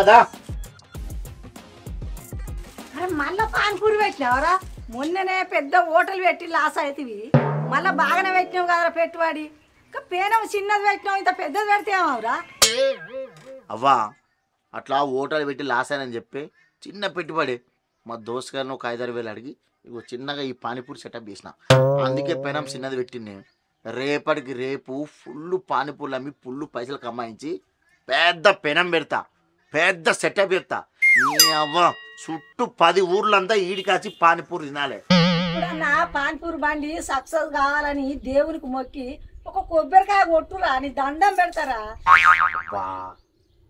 అవ్వదా అరే మళ్ళా పాన్పూరి పెట్టినావరా మొన్ననే పెద్ద హోటల్ పెట్టి లాస్ అవుతుంది మళ్ళా బాగానే పెట్టినావు కదరా పెట్టుబడి ఇంకా పేనం చిన్నది పెట్టినావు ఇంత పెద్దది పెడితే ఏమవురా అవ్వా అట్లా హోటల్ పెట్టి లాస్ అయినని చెప్పి చిన్న పెట్టుబడి మా దోస్త్ గారిని ఒక 5,000 అడిగి ఇగో చిన్నగా ఈ పానీపూరి సెటప్ చేసిన అందుకే పెనం చిన్నది పెట్టింది రేపటికి రేపు ఫుల్ పానీపూర్లు అమ్మి ఫుల్ పైసలు కమాయించి పెద్ద పెనం పెడతా పెద్ద సెటప్ పెడతా నీ అవ్వ చుట్టూ 10 ఊర్లంతా ఈడికాచి పానీపూరి తినాలి ఇప్పుడన్నా పాన్పూరి బండి సక్సెస్ కావాలని దేవునికి మొక్కి ఒక కొబ్బరికాయ కొట్టురా అని దండం పెడతారా వా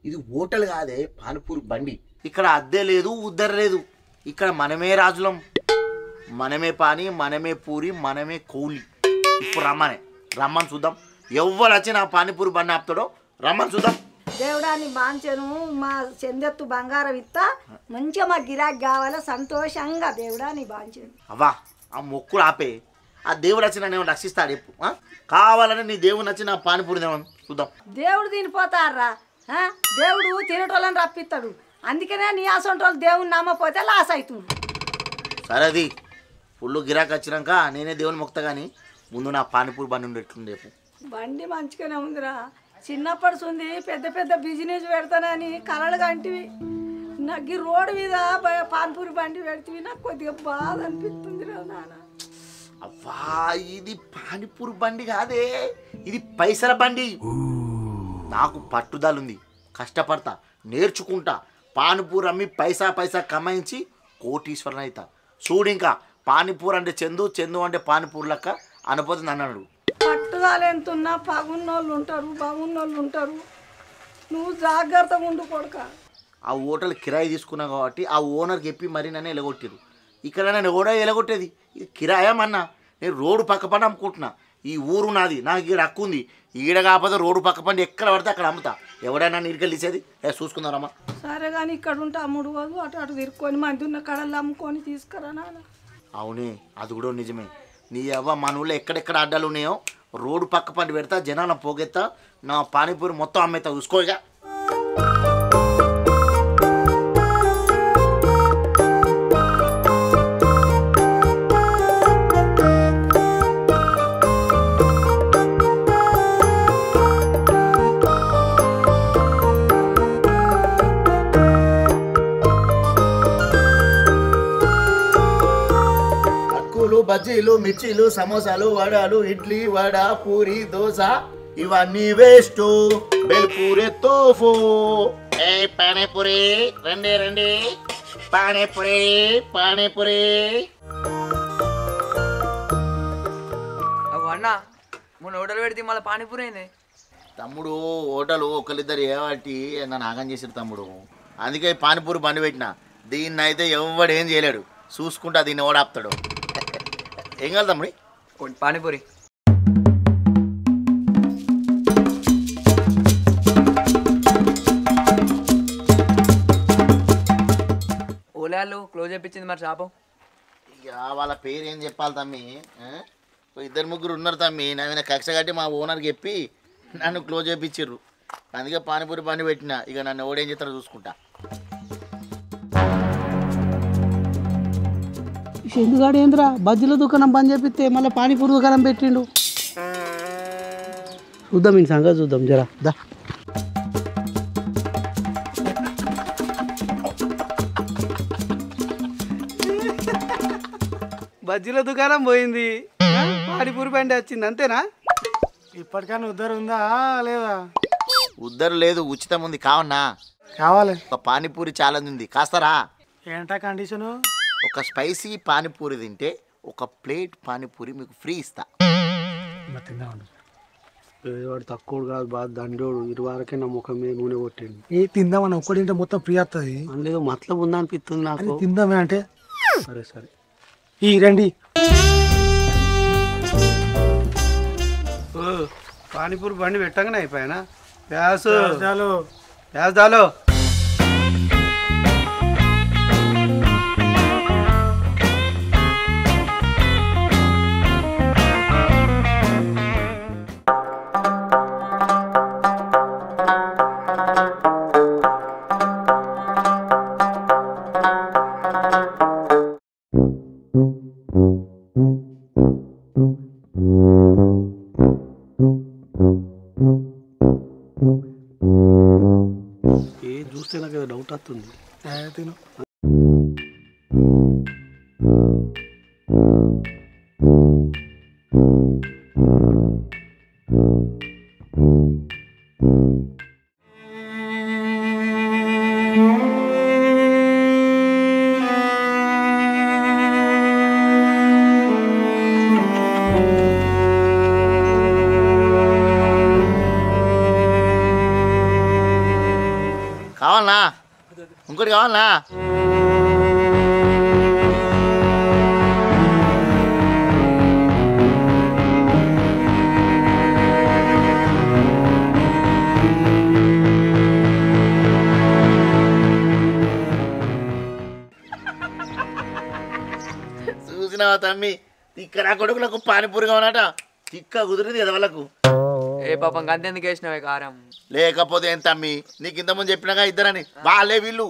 ఇది హోటల్ కాదే పానీపూరి బండి ఇక్కడ అద్దె లేదు ఉద్దర లేదు ఇక్కడ మనమే రాజులం మనమే పాని మనమే పూరి మనమే కూలి ఇప్పుడు రమ్మని చూద్దాం ఎవ్వరు వచ్చి నా పానీపూరి బండి ఆపుతాడో రమ్మని చూద్దాం దేవుడాన్ని బాంచెను మా చెందెత్తు బంగారం ఇత్తా మంచిగా మా గిరాకీ కావాలా సంతోషంగా దేవుడాన్ని బాంచెను అవ్వా ఆ మొక్కులు ఆపే ఆ దేవుడు వచ్చి నన్ను రక్షిస్తాడు చెప్పు కావాలని నీ దేవుడు వచ్చి నా పానీపూరి చూద్దాం దేవుడు తినిపోతారా దేవుడు తినేటోళ్ళని రప్పిస్తాడు అందుకనే నీ అసంటోళ్ళు దేవుని నమ్మపోతే లాస్ అవుతుంది సరే అది ఫుల్ గిరాకీ వచ్చినాక నేనే దేవుని మొక్తా కానీ ముందు నా పానీపూరి బండి ఉండి ఎట్లుంది చెప్పు బండి మంచిగానే ఉందిరా చిన్నప్పటి ఉంది పెద్ద పెద్ద బిజినెస్ పెడతానని కలలు కంటివి నాకు ఈ రోడ్డు మీద పాన్పూరి బండి పెడితే నాకు కొద్దిగా బాధ అనిపిస్తుంది రా నాన్న అవ్వా ఇది పానీపూరి బండి కాదే ఇది పైసల బండి నాకు పట్టుదల ఉంది కష్టపడతా నేర్చుకుంటా పానీపూరి అమ్మి పైసా కమాయించి కోటీశ్వరన్ అవుతా చూడు ఇంకా పానీపూరి అంటే చందు అంటే పానీపూరి లెక్క అనుపోతుంది అన్నాడు పట్టుదల ఎంతున్నా పగున్నోళ్ళు ఉంటారు బాగున్నోళ్ళు ఉంటారు నువ్వు జాగ్రత్తగా ఉండు కొడుక ఆ హోటల్ కిరాయి తీసుకున్నా కాబట్టి ఆ ఓనర్కి చెప్పి మరీ నన్ను ఎలగొట్టారు ఇక్కడ నన్ను ఎవడో ఎలగొట్టేది ఇది కిరాయమన్నా నేను రోడ్డు పక్క పండి అమ్ముకుంటున్నా ఈ ఊరు నాది నాకు ఇక్కడ హక్కు ఉంది ఈడ కాకపోతే రోడ్డు పక్క పండి ఎక్కడ పడితే అక్కడ అమ్ముతా ఎవడైనా నీడికెళ్ళి ఇచ్చేది చూసుకుందారమ్మా సరే కానీ ఇక్కడ ఉంటే అమ్ముడు కాదు అటు తిరుక్కొని మంది ఉన్న కడలు అమ్ముకొని తీసుకురా నాన్న అవునే అది కూడా నిజమే నీ అవ్వ మన ఊళ్ళో ఎక్కడెక్కడ అడ్డాలు ఉన్నాయో రోడ్డు పక్క పండి పెడతా జనాలను పోగెత్తా నా పానీపూరి మొత్తం అమ్మేస్తా చూసుకోగా బజ్జీలు మిర్చీలు సమోసాలు వడాలు ఇడ్లీ వడ పూరి దోశ ఇవన్నీ వేస్ట్ బెల్పూరి తోఫు ఏ పానీపూరి రండి పానీపూరి అన్న మొన్న హోటల్ పెడితే మళ్ళీ పానీపూరి అయింది తమ్ముడు హోటల్ ఒకరిద్దరు ఏవాటి నన్ను ఆగం చేసారు తమ్ముడు అందుకే పానీపూరి బండి పెట్టిన దీన్ని అయితే ఎవడేం చేయలేడు చూసుకుంటా దీన్ని ఓడాపుతాడు ఏం కాదు తమ్ముడి పానీపూరి ఓలాలు క్లోజ్ చేయించింది మరి షాపు ఇక వాళ్ళ పేరు ఏం చెప్పాలి తమ్మి 2-3 ఉన్నారు తమ్మి నా మీద కక్ష కట్టి మా ఓనర్కి చెప్పి నన్ను క్లోజ్ చేయించారు అందుకే పానీపూరి బండి పెట్టిన ఇక నన్ను ఓడేం చేస్తారో చూసుకుంటా ఎందుగాడు ఏంద్రా బజ్జీల దుకాణం బంద్ చేపిస్తే మళ్ళీ పానీపూరి దుకాణం పెట్టిండు చూద్దాం ఈ సంగతి చూద్దాం జరా దా బజ్జీల దుకాణం పోయింది పానీపూరి బండి వచ్చింది అంతేనా ఇప్పటికైనా ఉద్దరు ఉందా లేదా ఉద్దరు లేదు ఉచితం ఉంది కావన్నా కావాలి ఒక పానీపూరి ఛాలెంజ్ ఉంది కాస్తారా ఏంటా కండిషను ఒక స్పైసీ పానీపూరి తింటే ఒక ప్లేట్ పానీపూరి మీకు ఫ్రీ ఇస్తా వాడు తక్కువ కాదు బాగా దండోడు 20 వరకే నా ముఖం మీద నూనె కొట్టిండు ఏ తిందామని ఒక్కటి తింటే మొత్తం ఫ్రీ వస్తుంది అందులో మతలబు ఉందా అనిపిస్తుంది నాకు తిందామే అంటే సరే ఈ రండి పానీపూరి బండి పెట్టగానే అయిపోయానా ప్యాస్ చాలు ప్యాస్ దాలో ఇంకోటి కావాలా? చూసినావా తమ్మి, తిక్క నా కొడుకులకు పానీపూరి కావాలట. తిక్క కుదిరింది కదా వాళ్ళకు. ఏ పాపం గంతెందుకు వేసినావే కారం? లేకపోతే ఏం తమ్మి, నీకు ఇంతకుముందు చెప్పినాగా ఇద్దరని. వాళ్ళే వీళ్ళు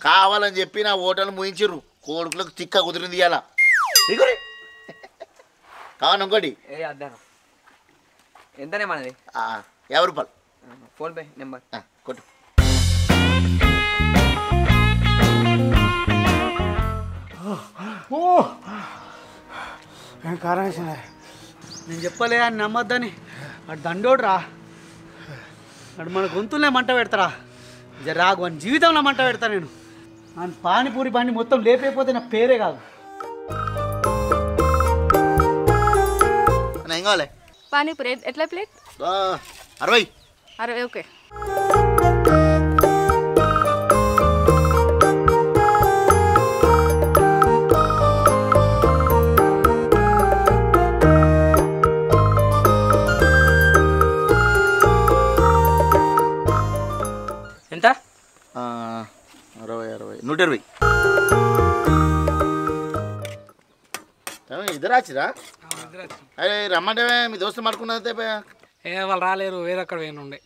కావాలని చెప్పి నా హోటల్ ముయించిర్రు. కొడుకులకు తిక్క కుదిరింది ఇవాళ. కావాలి ఇంకోటి? ఏ అద్దాను. ఎంతనే మనది? 50 రూపాయలు. ఫోన్పే నెంబర్ కొట్టు. కారం వేసిన నేను చెప్పలే అని నమ్మొద్దని. అటు దండోడు రా, అటు మన గొంతులనే మంట పెడతారా. జరా వాని జీవితంలో మంట పెడతా నేను. ఆయన పానీపూరి బండి మొత్తం లేపైపోతే నా పేరే కాదు. ఏం కావాలి? పానీపూరి ఎట్లా ప్లేట్? 60. 60 ఓకే. ఎంత? 60, 120. ఇద్దరు వచ్చిరా? అరే రమ్మంటే మీ దోస్తు మడుకున్నది. వాళ్ళు రాలేరు, వేరే అక్కడ వేయనుండే.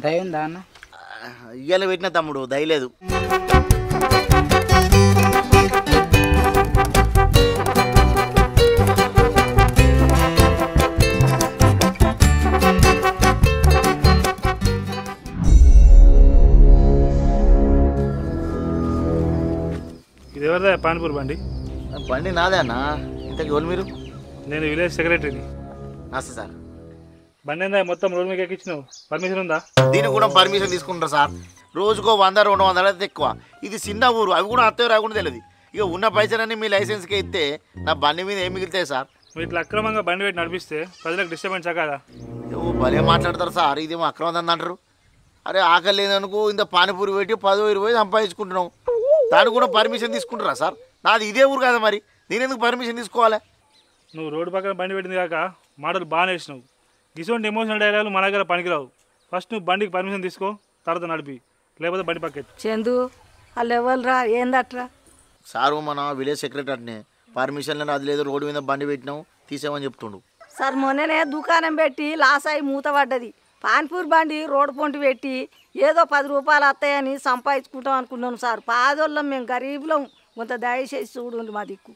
దయ ఉందా అన్న? ఇయ్యాల పెట్టిన తమ్ముడు దయలేదు. ఇది ఎవరిదా పానీపూరి బండి? బండి నాదే అన్న. ఇంతకు ఎవరు మీరు? నేను విలేజ్ సెక్రటరీని. నమస్తే సార్. బండి ఏందా మొత్తం రోడ్ మీకు ఎక్కించినావు? పర్మిషన్ ఉందా? దీనికి కూడా పర్మిషన్ తీసుకుంటారు సార్. రోజుకో 100-200 అయితే ఎక్కువ. ఇది చిన్న ఊరు, అవి కూడా అత్తయ్య రాకుండా తెలియదు. ఇక ఉన్న పైసలన్నీ మీ లైసెన్స్కి ఇస్తే నా బండి మీద ఏం మిగులుతాయి సార్? మీరు ఇట్లా అక్రమంగా బండి పెట్టి నడిపిస్తే ప్రజలకు డిస్టర్బెన్స్ కదా. భలే మాట్లాడతారు సార్. ఇదేమో అక్రమం అంటారు. అరే ఆకలి లేదనుకో ఇంత పానీపూరి పెట్టి 10-20 సంపాదించుకుంటున్నాం. దానికి కూడా పర్మిషన్ తీసుకుంటారా సార్? నాది ఇదే ఊరు కదా, మరి నేను ఎందుకు పర్మిషన్ తీసుకోవాలి? నువ్వు రోడ్డు పక్కన బండి పెట్టింది కాక మాటలు బాగా నేర్చినావు. ఇటువంటి ఎమోషనల్ డైలాగులు మన దగ్గర పనికిరావు. ఫస్ట్ నువ్వు బండికి పర్మిషన్ తీసుకో, తర్వాత నడిపి, లేకపోతే బండి పక్కెత్తు. చందు వాళ్ళు ఎవరు రా? ఏందట్రా? సారు మన విలేజ్ సెక్రటరీనే పర్మిషన్ అది లేదు, రోడ్డు మీద బండి పెట్టినాం తీసేమని చెప్తుండు సార్. మొన్ననే దుకాణం పెట్టి లాస్ అయి మూత పడ్డది. పాన్పూర్ బండి రోడ్డు పొంటి పెట్టి ఏదో 10 రూపాయలు వస్తాయని సంపాదించుకుంటాం అనుకున్నాం సార్. పాదోళ్ళం మేము, గరీబులం. కొంత దయచేసి చూడండి మా దిక్కు.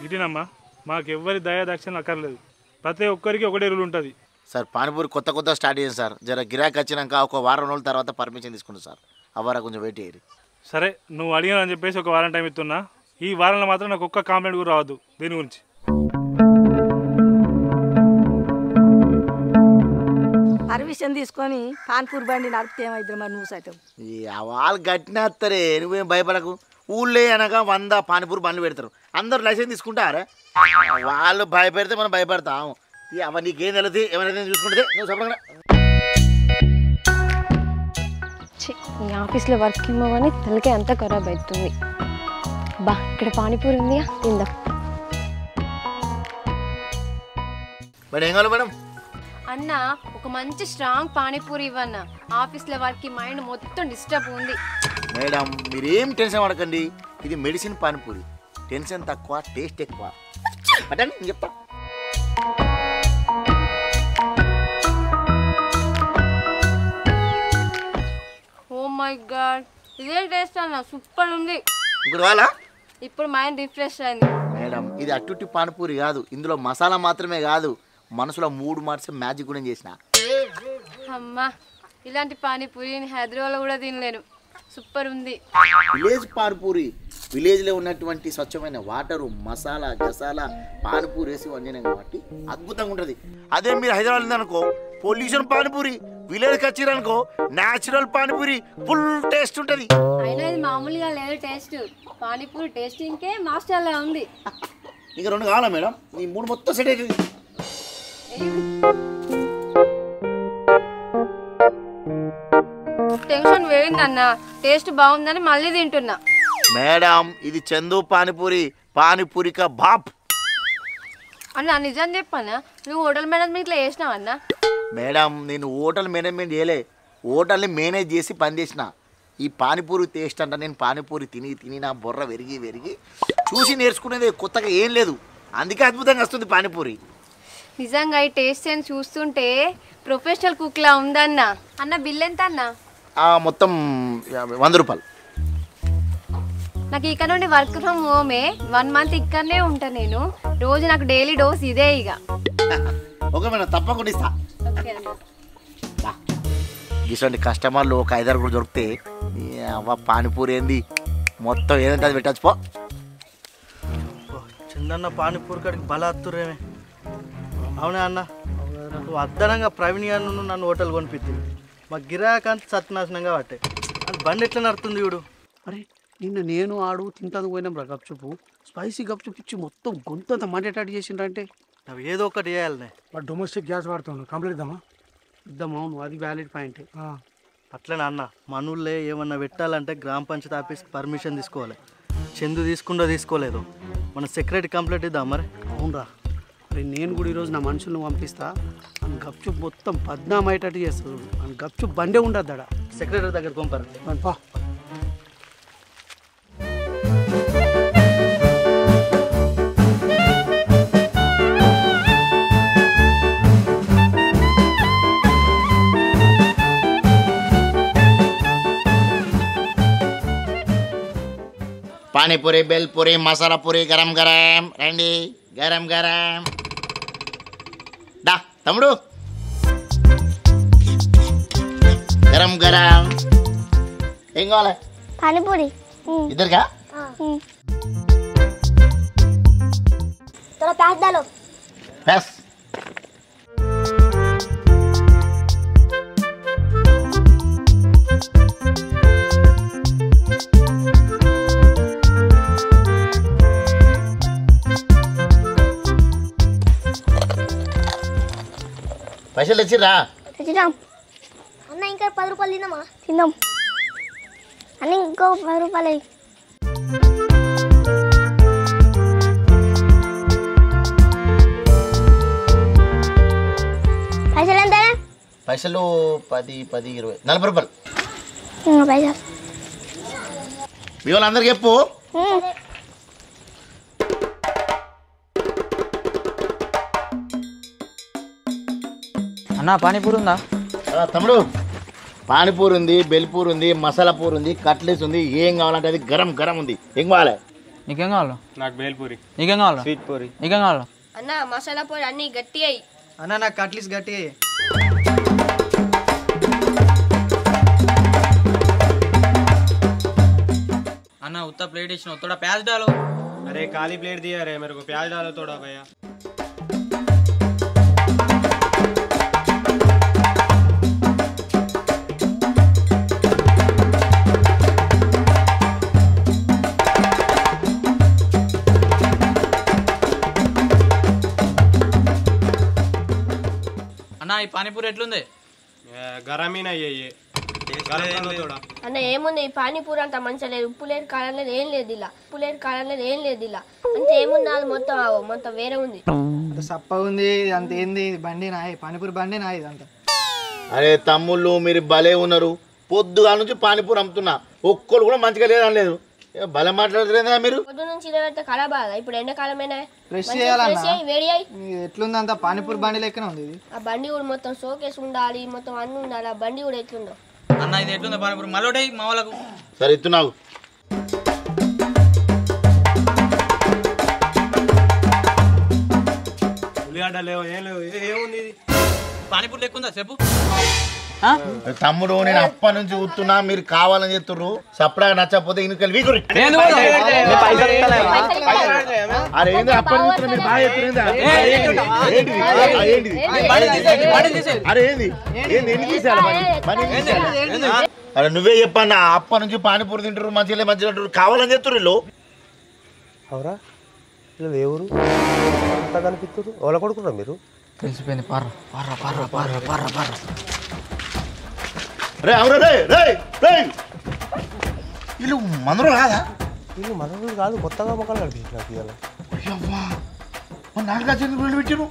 ఇటీనమ్మా, మాకు ఎవ్వరి దయా దక్షిణ అక్కర్లేదు. ప్రతి ఒక్కరికి ఒకటే రూల్ ఉంటుంది సార్. పానీపూరి కొత్త స్టార్ట్ చేయండి సార్. జర గిరాకీ వచ్చినాక ఒక వారం రోజుల తర్వాత పర్మిషన్ తీసుకుంటాం సార్. అవ్వరా కొంచెం వెయిట్ చేయరు. సరే, నువ్వు అడిగానని చెప్పేసి ఒక వారం టైం ఇస్తున్నా. ఈ వారంలో మాత్రం నాకు ఒక్క కాంప్లైంట్ కూడా రావద్దు దీని గురించి. పర్మిషన్ తీసుకొని పాన్పూర్ బండి నడిపితే ఏమైద్ది మరి? నువ్వు సైతం వాళ్ళు గట్టినేస్తారే, నువ్వేం భయపడకు. ఊళ్ళో అనగా 100 పానీపూరి బండ్లు పెడతారు. అందరూ లైసెన్స్ తీసుకుంటారే. వాళ్ళు భయపెడితే మనం భయపడతాం. అవ నీకేం తెలియదు, ఏమైనా చూసుకుంటే నువ్వు చెప్పకుండా. ఈ ఆఫీస్లో వర్క్ ఇవ్వమని తలకే అంతా ఖరాబ్ అవుతుంది. బా ఇక్కడ పానీపూరి ఉంది, తిందాం. మేడం ఏం కావాలి మేడం? అన్న ఒక మంచి స్ట్రాంగ్ పానీపూరి ఇవ్వన్న. ఆఫీస్లో వర్క్ మైండ్ మొత్తం డిస్టర్బ్ ఉంది. మేడం మీరేం టెన్షన్ పడకండి. ఇది మెడిసిన్ పానీపూరి. టెన్షన్ తక్కువ, టేస్ట్ ఎక్కువ. పట్టండి నేను చెప్తా. ఓ మై గాడ్, ఇదే టేస్ట్ అన్న, సూపర్ ఉంది. ఇప్పుడు వాళ్ళ ఇప్పుడు మైండ్ రిఫ్రెష్ అయింది. మేడం ఇది అట్టుట్టి పానీపూరి కాదు. ఇందులో మసాలా మాత్రమే కాదు, మనసులో 3 మార్చే మ్యాజిక్ కూడా చేసిన. అమ్మా, ఇలాంటి పానీపూరి హైదరాబాద్లో కూడా తినలేను. సూపర్ ఉంది. విలేజ్ పానీపూరి, విలేజ్లో ఉన్నటువంటి స్వచ్ఛమైన వాటరు, మసాలా గసాలా పానీపూరి వేసి వండినాం కాబట్టి అద్భుతంగా ఉంటుంది. అదే మీరు హైదరాబాద్ ఉందనుకో పొల్యూషన్ పానీపూరి, విలేజ్కి వచ్చిరనుకో న్యాచురల్ పానీపూరి ఫుల్ టేస్ట్ ఉంటుంది. అయినా ఇది మామూలుగా లేదు టేస్ట్. పానీపూరి టేస్టింగ్కే మాస్టర్లా ఉంది. ఇంకా 2 కావాలా మేడం? ఈ 3 మొత్తం సెట్ అవుతుంది. పోయిందన్న. టేస్ట్ బాగుందని మళ్ళీ తింటున్నా. మేడం ఇది చందు పానీపూరి, పానీపూరిక బాప్. అన్న నిజం చెప్పన్నా, నువ్వు హోటల్ మేనేజ్మెంట్ ఇట్లా చేసినావన్నా? మేడం నేను హోటల్ మేనేజ్మెంట్ చేయలే, హోటల్ని మేనేజ్ చేసి పనిచేసిన. ఈ పానీపూరి టేస్ట్ అంట నేను పానీపూరి తిని తిని నా బొర్ర వెరిగి చూసి నేర్చుకునేది, కొత్తగా ఏం లేదు. అందుకే అద్భుతంగా వస్తుంది పానీపూరి. నిజంగా ఈ టేస్ట్ అని చూస్తుంటే ప్రొఫెషనల్ కుక్లా ఉందన్న. అన్న బిల్ ఎంత అన్న? మొత్తం 100 రూపాయలు. నాకు ఇక్కడ నుండి వర్క్ ఫ్రమ్ హోమే, 1 మంత్ ఇక్కడనే ఉంటా నేను. రోజు నాకు డైలీ డోస్ ఇదే ఇక. ఓకే మేడం, తప్పకుండా ఇస్తా. ఓకే అన్న. ఇటువంటి కస్టమర్లు ఒక 5 కూడా దొరికితే అవ్వ పానీపూరి ఏంది మొత్తం ఏదంటే అది పెట్టచ్చు. పో చందన్న పానీపూరి కాడికి బల అత్తురేమే. అవునా అన్న, నువ్వు అద్దనంగా ప్రవీణ్ గారు నన్ను హోటల్ కొనిపించింది. మా గిరాకంత సత్యనాశనంగా పట్టే అది బండి ఎట్లా నడుతుంది చూడు. అరే నిన్న నేను ఆడు తింటాను పోయినాం రా గప్చుపు. స్పైసీ గప్చుప్ ఇచ్చి మొత్తం గొంతంతా మండేటట్టు చేసిండ్రంటే అవి ఏదో ఒకటి చేయాలనే. వాడు డొమెస్టిక్ గ్యాస్ వాడుతున్నాడు, కంప్లీట్ ఇద్దామా? ఇద్దాం. అవును, అది వ్యాలిడ్ పాయింట్. అట్లనే అన్న, మనూళ్ళే ఏమన్నా పెట్టాలంటే గ్రామ పంచాయతీ ఆఫీస్కి పర్మిషన్ తీసుకోవాలి. చందు తీసుకుంటో తీసుకోలేదు. మన సెక్రటరీ కంప్లైంట్ ఇద్దాం మరి. అవునరా, అరే నేను కూడా ఈరోజు నా మనుషులను పంపిస్తా. అని గప్చుప్ మొత్తం బద్నామయ్యేటట్టు చేస్తాడు. అని గప్చుప్ బండే ఉండద్దు అడ. సెక్రటరీ దగ్గర పంపారు. పా. పానీపూరి, బెల్పూరి, మసాలా పూరి గరం గరం రండి, గరం గరం. డా తమ్ముడు, గరం గరం. ఏం కావాలి? పానీపూరి. ఇద్దరుగా ప్యాస్ डालो. ప్యాస్. పైసలు తెచ్చిర్రా? తెచ్చినాం అన్న. ఇంకా 10 రూపాయలు తిందామా? తిందాం అన్న. ఇంకో 10 రూపాయలు. పైసలు ఎంత? పైసలు 10, 10, 20, 40 రూపాయలు. పైసలు మీ వాళ్ళందరికీ చెప్పు. అన్న పానీపూరి ఉందా? తమ్ముడు పానీపూరి ఉంది, బెల్పూరి ఉంది, మసాలా పూరి ఉంది, కట్లెస్ ఉంది. ఏం కావాలంటే అది గరం గరం ఉంది. ఏం కావాలి? నీకేం కావాలో? నాకు బేల్పూరి. నీకేం కావాలో? స్వీట్ పూరి. నీకేం కావాలో? అన్న మసాలా పొడి అన్ని గట్టి అయ్యి. అన్న నాకు కట్లీస్ గట్టి. అన్న ఉత్త ప్లేట్ ఇచ్చిన थोड़ा प्याज डालो. अरे काली प्लेट दिया रे, मेरे को प्याज डालो थोड़ा भैया. అన్న ఈ పానీపూరి ఎట్లుంది? गरम ही नहीं है ये. అన్న ఏముంది పానీపూరి అంత మంచిగా లేదు. ఉప్పు లేదు, కారం లేదు, ఏం లేదు ఇలా. ఉప్పు లేదు, కారం లేదు, ఏం లేదు ఇలా. అంత ఏముంది అది మొత్తం వేరే ఉంది. సప్పగా ఉంది అంత. ఏంది బండి నాయి, పానీపూరి బండి నాయి ఇదంతా. అరే తమ్ముళ్ళు మీరు భలే ఉన్నారు. పొద్దుగా నుంచి పానీపూరి అమ్ముతున్నా, ఒక్కరు కూడా మంచిగా లేదనలేదు. భలే మాట్లాడుతున్నా మీరు. పొద్దు నుంచి ఇరవై ఖరాబ్ అదా. ఇప్పుడు ఎండాకాలమేనా? ఫ్రెష్ చేయాలన్నా. వేడి అయ్యి ఎట్లుంది అంత పానీపూరి బండి లెక్కనే ఉంది ఇది. ఆ బండి కూడా మొత్తం షోకేస్ ఉండాలి, మొత్తం అన్ని ఉండాలి. ఆ బండి కూడా ఎట్లుందో. అన్న ఇది ఎట్లుంది పానీపూరి? మళ్ళీ మా వాళ్ళకు. సరే ఇస్తున్నావు. ఉల్లిగడ్డ లేవు, ఏం లేవు. ఏముంది ఇది? పానీపూరి లెక్కుందా చెప్పు. తమ్ముడు నేను అప్పటి నుంచి కూర్చున్నా, మీరు కావాలని చెప్తుర్రు. సప్లగా నచ్చకపోతే ఇనుకలు వీకురి. అరే ఏంది అప్పటి నుంచి మీరు బాగా చెప్తున్నారు? అరే ఏంది ఏంది ఎన్ని తీసేయాలి? అరే నువ్వే చెప్పన్నా, అప్పటి నుంచి పానీపూరి తింటారు, మంచిగా మంచిగా అంటారు, కావాలని చెప్తుర్రు వీళ్ళు. అవురా ఎవరు అంతా కనిపిస్తారు? ఎవరు కొడుకురా మీరు? తెలిసిపోయింది. పార్ర పార్ర పార్ర పార్ర పార్ర పార్ర. రే అవురా రే రే రే వీళ్ళు మందులు కాదా? వీళ్ళు మనలు కాదు, కొత్తగా మొక్కలు కనిపించినారు ఇవాళ. అయ్యవ్వా మరి నాకు నచ్చింది వీళ్ళు పెట్టారు.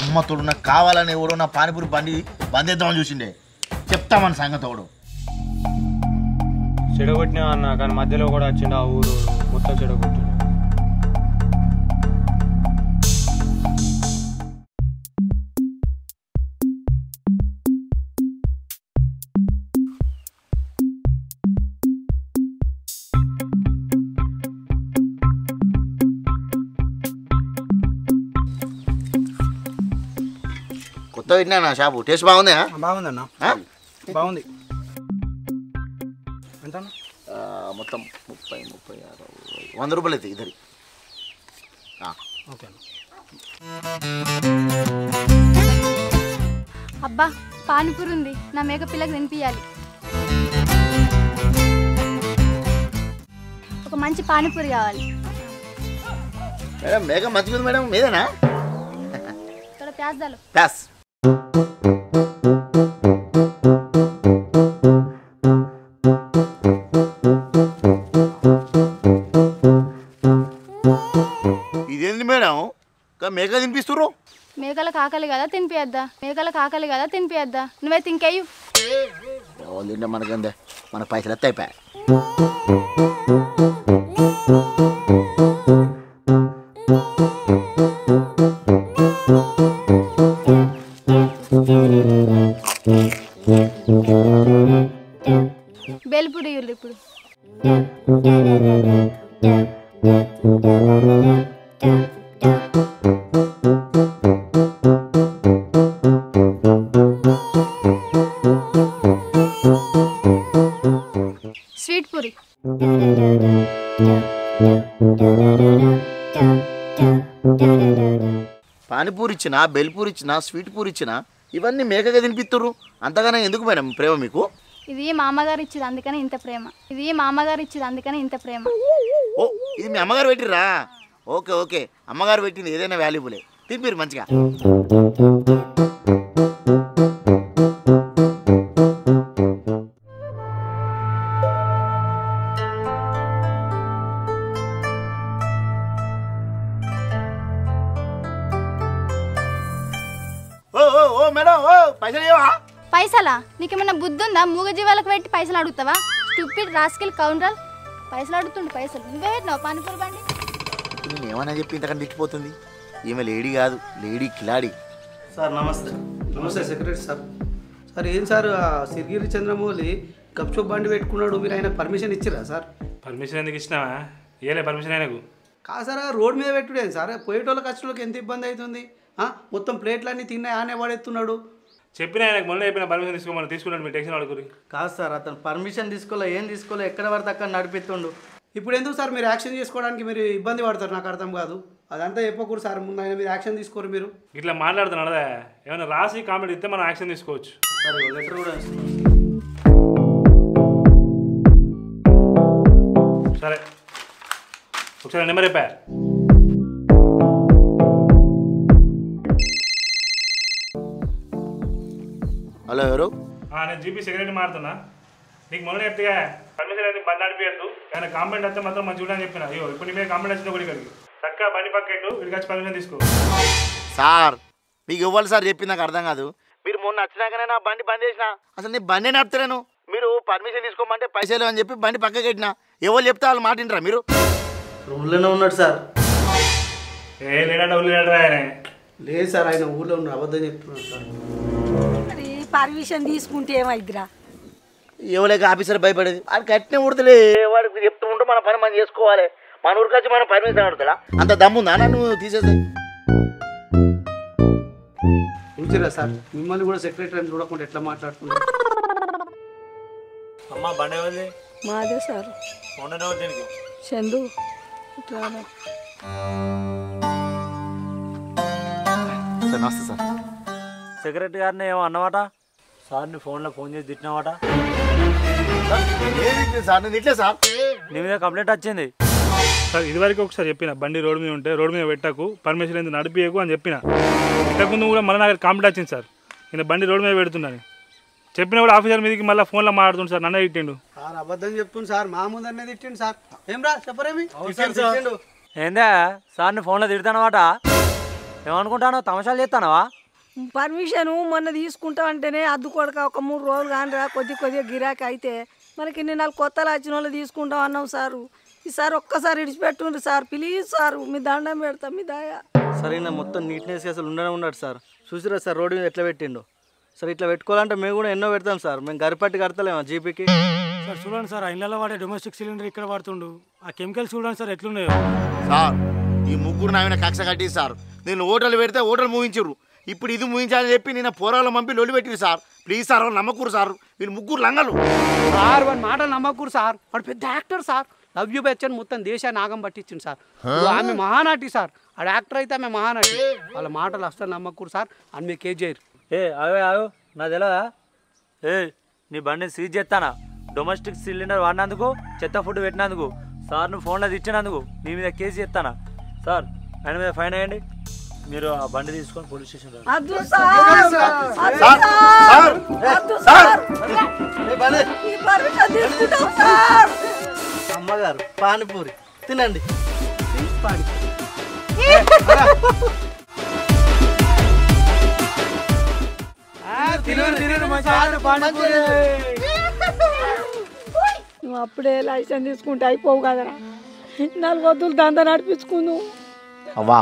అమ్మ తోడు నాకు కావాలని ఎవడో నా పానీపూరి బండి బందేద్దామని చూసిండే. చెప్తామని సంగతి ఎవడు. చెడగొట్టినా అన్న, కానీ మధ్యలో కూడా వచ్చిండు ఆ ఊరు మొత్తం చెడగొట్టిన. కొత్త పెట్టినా నా షాపు టేస్ట్ బాగుందా? బాగుందన్న, బాగుంది. ఎంత మొత్తం 30, 36, 100 రూపాయలు అవుతాయి ఇద్దరి. ఓకే. అబ్బా పానీపూరి ఉంది, నా మేక పిల్లకి తినిపించాలి. ఒక మంచి పానీపూరి కావాలి మేడం. మేక మంచిగా ఉంది మేడం, మీదేనా? ఇక్కడ ప్యాజ్దాలు ప్యాస్. ఇదేంది మేడం మేక తినిపిస్తుర్రు? మేకలకు ఆకలి కదా తినిపియద్దా, మేకలకు ఆకలి కదా తినిపియద్దా. నువ్వే తింకేయు. తింటే మనకందే, మన పైసలు ఎత్త అయిపోయా. బెల్పూడి ఇప్పుడు స్వీట్ పూరి. పానీపూరి ఇచ్చినా, బెల్పూరి ఇచ్చినా, స్వీట్ పూరి ఇచ్చినా ఇవన్నీ మేకగా తినిపిస్తుర్రు. అంతగానే ఎందుకు మేడం ప్రేమ మీకు? ఇది మామగారు ఇచ్చింది అందుకని ఇంత ప్రేమ. ఇది మామగారు ఇచ్చింది అందుకని ఇంత ప్రేమ. ఓ ఇది మీ అమ్మగారు పెట్టిర్రా? ఓకే ఓకే, అమ్మగారు పెట్టింది ఏదైనా వాల్యుబులే. తినిపిరు మంచిగా. ఓ ఓ ఓ మేడం, ఓ పైసలు ఇవ్వవా? పైసలా? నీకేమన్నా బుద్ధి ఉందా? మూగ జీవాలకు పెట్టి పైసలు అడుగుతావా? Stupid rascal counter. పైసలు అడుగుతుండు పైసలు. నువ్వే పెట్టినావు పానీపూరి బండి. నేను ఏమన్నా చెప్పి ఇంతకన్నా తిట్టిపోతుంది. ఈమె లేడీ కాదు, లేడీ కిలాడి. సార్ నమస్తే. నమస్తే సెక్రటరీ సార్. సార్ ఏం సార్, సిరిగిరి చంద్రమౌళి గప్చుప్ బండి పెట్టుకున్నాడు, మీరు ఆయనకు పర్మిషన్ ఇచ్చిరా సార్? పర్మిషన్ ఎందుకు ఇచ్చినావా? ఏలే పర్మిషన్ ఆయనకు. కాదు సార్, రోడ్ మీద పెట్టుడే సార్. పోయేటోళ్ళకి వచ్చేటోళ్ళకి ఎంత ఇబ్బంది అవుతుంది. మొత్తం ప్లేట్లన్నీ తిన్నాయి, ఆనే పడేస్తున్నాడు. చెప్పిన ఆయనకు మొన్న చెప్పిన పర్మిషన్ తీసుకోమని తీసుకున్నాడు. మీ టెన్షన్ అడుగురి. కాదు సార్, అతను పర్మిషన్ తీసుకోలే, ఏం తీసుకోలే, ఎక్కడ పడితే అక్కడ నడిపిస్తుండు. ఇప్పుడు ఎందుకు సార్ మీరు యాక్షన్ చేసుకోవడానికి మీరు ఇబ్బంది పడతారు? నాకు అర్థం కాదు. అదంతా చెప్పకూడదు సార్, ముందు ఆయన మీరు యాక్షన్ తీసుకోరు. మీరు ఇట్లా మాట్లాడుతున్నాడు అదే, ఏమైనా రాసి కామెంట్ ఇస్తే మనం యాక్షన్ తీసుకోవచ్చు. సరే లెటర్ కూడా సరే ఒకసారి నెంబర్ చెప్పా. హలో ఎవరు? నేను జీపీ సెక్రటరీ మారుతున్నా. నీకు మొన్న చెప్తే పర్మిషన్ అయితే బండి నడిపియద్దు, కానీ కాంప్లైంట్ వస్తే మాత్రం మంచి చూడని చెప్పిన. అయ్యో ఇప్పుడు నీ మీద కాంప్లైంట్ వచ్చిన కూడా ఇక్కడికి చక్కగా బండి పక్కెట్టు ఇక్కడికి వచ్చి పర్మిషన్ తీసుకో. సార్ మీకు ఇవ్వాలి సార్, చెప్పింది నాకు అర్థం కాదు. మీరు మొన్న వచ్చినాకనే నా బండి బంద్ చేసిన. అసలు నేను బండి నడుపుతలేను. మీరు పర్మిషన్ తీసుకోమంటే పైసలు అని చెప్పి బండి పక్కకి పెట్టినా. ఎవరు చెప్తే వాళ్ళు మాట వింటారా మీరు? ఊళ్ళోనే ఉన్నాడు సార్. ఏ లేడా ఊళ్ళు లేడరా? లేదు సార్, ఆయన ఊళ్ళో ఉన్న అబద్ధం చెప్తున్నాడు సార్. మరి పర్మిషన్ తీసుకుంటే ఏమైద్దిరా? ఎవరికి ఆఫీసర్ భయపడేది వాడు కట్టిన ఉడతలే. వాడికి చెప్తూ ఉంటే మన పని మనం చేసుకోవాలి. మన ఊరికి వచ్చి మనం పర్మిషన్ అడుగుతా అంత దమ్ముందా నువ్వు తీసేది? ఉంచిరా సార్, మిమ్మల్ని కూడా సెక్రటరీ అని చూడకుండా ఎట్లా మాట్లాడుతున్నారు? అమ్మ బండి ఎవరిది? మాదే సార్. దీనికి చందు ఇట్లా సార్ నమస్తే సార్. సెక్రటరీ గారిని ఏమో అన్నమాట సార్ని ఫోన్లో ఫోన్ చేసి తిట్టినామాట. సార్ నేను ఇట్లే సార్, నీ మీద కంప్లైంట్ వచ్చింది సార్. ఇదివరకు ఒకసారి చెప్పిన బండి రోడ్డు మీద ఉంటే రోడ్డు మీద పెట్టకు, పర్మిషన్ ఎందుకు నడిపియకు అని చెప్పిన. ఇంతకుముందు కూడా మళ్ళీ నాకు కంప్లైంట్ వచ్చింది సార్, నేను బండి రోడ్డు మీద పెడుతున్నాను. చెప్పిన కూడా ఆఫీసర్ మీదకి మళ్ళీ ఫోన్లో మాట్లాడుతుంది సార్ నన్నే తిట్టిండు. సార్ అబద్ధం చెప్తుంది సార్, మా ముందరనే తిట్టిండు సార్. ఏం రా చెప్పరేమి? ఏందా సార్ని ఫోన్లో తిడతానమాట? ఏమనుకుంటాను, తమాషాలు చేస్తానవా? పర్మిషన్ మొన్న తీసుకుంటామంటేనే అద్దుకోడక ఒక 3 రోజులు కానిరా కొద్దిగా గిరాకీ అయితే మనకి ఇన్ని 4 కొత్తలు వచ్చిన వాళ్ళు తీసుకుంటాం అన్నాం సారు. ఈసారి ఒక్కసారి ఇడిచిపెట్టుండ్రి సార్ ప్లీజ్ సారు, మీ దండం పెడతాం మీ దయ. సరైన మొత్తం నీట్నెస్ అసలు ఉండనే ఉన్నాడు సార్. చూసిరా సార్ రోడ్డు మీద ఎట్లా పెట్టిండు సార్. ఇట్లా పెట్టుకోవాలంటే మేము కూడా ఎన్నో పెడతాం సార్. మేము గరిపట్టి కడతలేమా జీపీకి? సార్ చూడండి సార్, ఆ ఇళ్ళలో వాడే డొమెస్టిక్ సిలిండర్ ఇక్కడ వాడుతుండు. ఆ కెమికల్స్ చూడండి సార్ ఎట్లున్నాయో. సార్ ఈ ముగ్గురు నాయన కక్ష కట్టి సార్, నేను హోటల్ పెడితే హోటల్ మూయించరు, ఇప్పుడు ఇది మూయించాలని చెప్పి నేను పోరాలు పంపి లొల్లి పెట్టిరు సార్. ప్లీజ్ సార్ వాళ్ళు నమ్మకూరు సార్, వీళ్ళు ముగ్గురు లంగలు సార్. వాడి మాటలు నమ్మకూరు సార్, వాడు పెద్ద actor sir. Love you Bachchan మొత్తం దేశాన్ని ఆగం పట్టించింది సార్. ఆమె మహానటి సార్, ఆడ యాక్టర్ అయితే ఆమె మహానటి. వాళ్ళ మాటలు అస్సలు నమ్మకూరు సార్ అని మీకు కేర్ చేయరు. ఆగు నా తెలియదా? నీ బండిని సీజ్ చేస్తానా? డొమెస్టిక్ సిలిండర్ వాడినందుకు, చెత్త ఫుడ్ పెట్టినందుకు, సార్ను ఫోన్లో ఇచ్చినందుకు నీ మీద కేసు చేస్తానా? సార్ ఆయన మీద ఫైన్ వేయండి. మీరు ఆ బండి తీసుకొని పోలీస్ స్టేషన్ అమ్మగారు పానీపూరి తినండి. నువ్వు అప్పుడే లైసెన్స్ తీసుకుంటే అయిపోవు కదరా, 4 వద్దులు దంద నడిపించుకుందాం. అవ్వా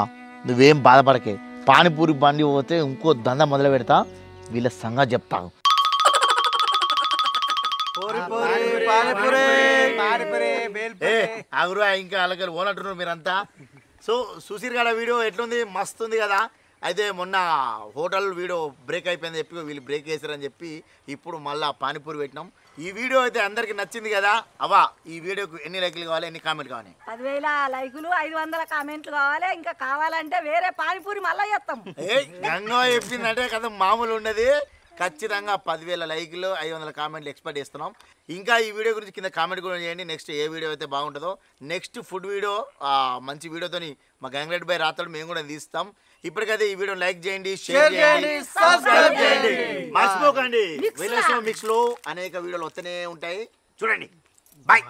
నువ్వేం బాధపడకే, పానీపూరి బండి పోతే ఇంకో దంద మొదలు పెడతా, వీళ్ళ సంగతి చెప్తాను. ఆగురు ఇంకా అలాగే ఓనట్టున్నారు మీరంతా. సో సుశీర్ గారి వీడియో ఎట్లుంది? మస్తు ఉంది కదా. అయితే మొన్న హోటల్ వీడియో బ్రేక్ అయిపోయింది చెప్పి వీళ్ళు బ్రేక్ చేశారని చెప్పి ఇప్పుడు మళ్ళీ పానీపూరి పెట్టినాం. ఈ వీడియో అయితే అందరికి నచ్చింది కదా. అవ్వా ఈ వీడియోకి ఎన్ని లైకులు కావాలి, ఎన్ని కామెంట్లు కావాలి? 10,000 లైకులు, 500 కామెంట్లు కావాలి. ఇంకా కావాలంటే వేరే పానీపూరి మళ్ళీ చేస్తాం. గంగా చెప్పిందంటే కదా మామూలు ఉన్నది. ఖచ్చితంగా 10,000 లైకులు, 500 కామెంట్లు ఎక్స్పెక్ట్ చేస్తున్నాం. ఇంకా ఈ వీడియో గురించి కింద కామెంట్ కూడా చేయండి. నెక్స్ట్ ఏ వీడియో అయితే బాగుంటుందో, నెక్స్ట్ ఫుడ్ వీడియో మంచి వీడియోతోని మా గంగరెడ్డి బాయ్ రాతాడు, మేము కూడా తీస్తాం. ఇప్పటికైతే ఈ వీడియో లైక్ చేయండి, షేర్ చేయండి, సబ్స్క్రైబ్ చేయండి, మర్చిపోకండి. విలేజ్ మిక్స్ లో అనేక వీడియోలు వస్తూనే ఉంటాయి, చూడండి. బాయ్.